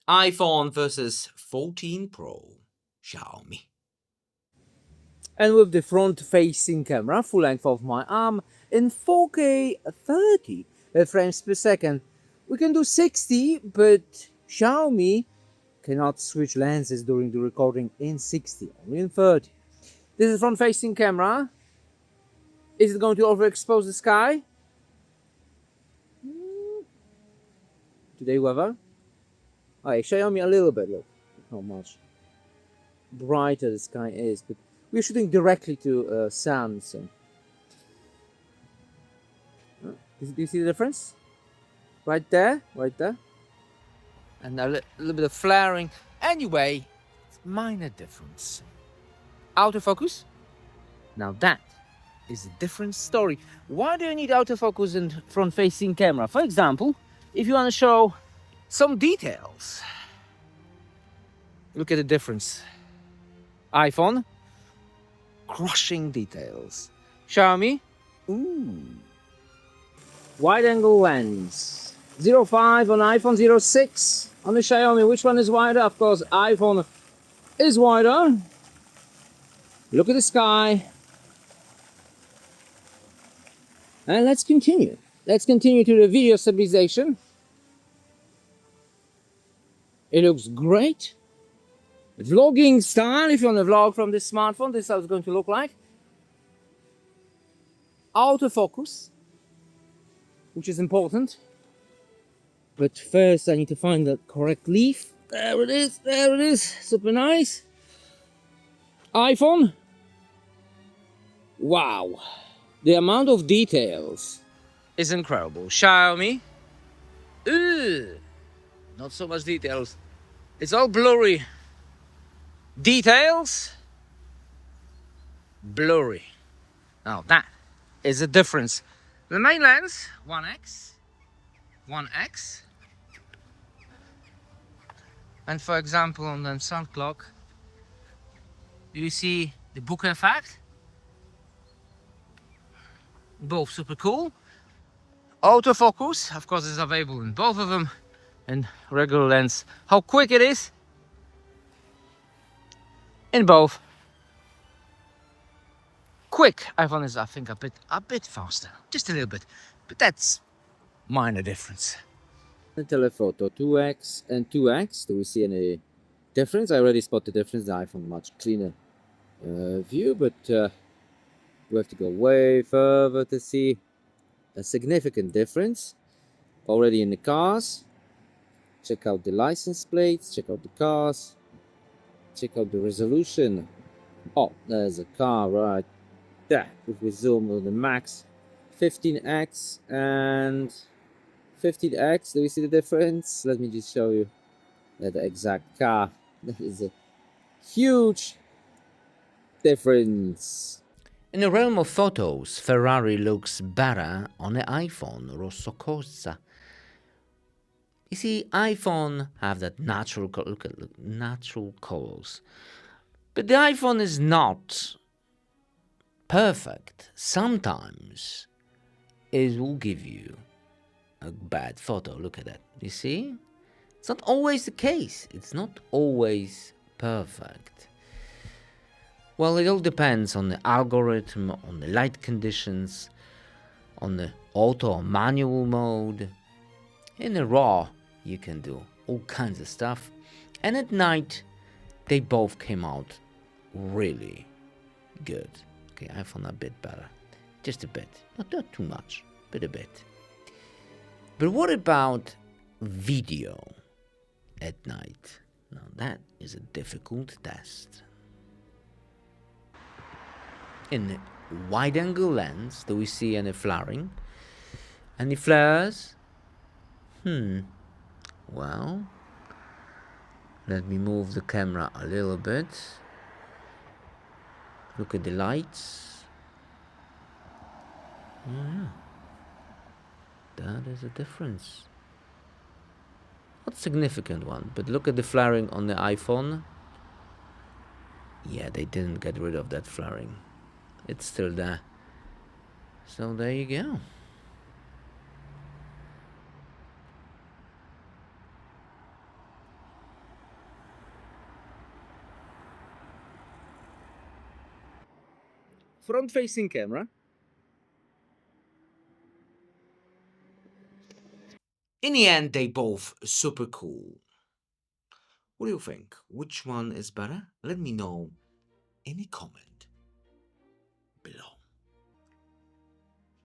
iPhone versus 14 Pro, Xiaomi. And with the front-facing camera, full length of my arm, in 4K 30 frames per second. We can do 60, but Xiaomi cannot switch lenses during the recording in 60, only in 30. This is front-facing camera. Is it going to overexpose the sky? Today weather? Oh, Xiaomi a little bit, look how much brighter the sky is, but we're shooting directly to sun, so. Do you see the difference? Right there, right there. And a little bit of flaring. Anyway, minor difference. Autofocus? Now that is a different story. Why do you need autofocus in front-facing camera? For example, if you want to show some details. Look at the difference. iPhone, crushing details. Xiaomi, ooh. Wide-angle lens. 0.5 on iPhone, 0.6 on the Xiaomi. Which one is wider? Of course, iPhone is wider. Look at the sky. And let's continue. Let's continue to the video stabilization. It looks great. Vlogging style, if you want to vlog from this smartphone, this is how it's going to look like. Autofocus, which is important. But first I need to find the correct leaf. There it is, there it is. Super nice. iPhone. Wow. The amount of details is incredible. Xiaomi. Not so much details. It's all blurry. Details. Blurry. Now that is a difference. The main lens, 1x. 1x. And for example, on the sun clock, you see the bokeh effect. Both super cool. Autofocus, of course, is available in both of them, and regular lens. How quick it is in both. Quick. iPhone is, I think, a bit faster, just a little bit, but that's minor difference. The telephoto 2x and 2x. Do we see any difference? I already spot the difference. The iPhone much cleaner view, but we have to go way further to see a significant difference. Already in the cars. Check out the license plates. Check out the cars. Check out the resolution. Oh, there's a car right there. If we zoom on the max, 15x and 15x. Do you see the difference? Let me just show you the exact car. That is a huge difference. In the realm of photos, Ferrari looks better on the iPhone, rosso corsa. You see, iPhone have that natural color. Look, natural colors. But the iPhone is not perfect. Sometimes it will give you a bad photo. Look at that. You see? It's not always the case. It's not always perfect. Well, it all depends on the algorithm, on the light conditions, on the auto or manual mode. In the RAW, you can do all kinds of stuff. And at night, they both came out really good. Okay, iPhone a bit better. Just a bit. Not too much, but a bit. But what about video at night? Now that is a difficult test. In the wide-angle lens, do we see any flaring? Any flares? Well, let me move the camera a little bit. Look at the lights. Yeah, that is a difference. Not significant one, but look at the flaring on the iPhone. Yeah, they didn't get rid of that flaring. It's still there. So there you go. front-facing camera. In the end, they both super cool. What do you think? Which one is better? Let me know in a comment below.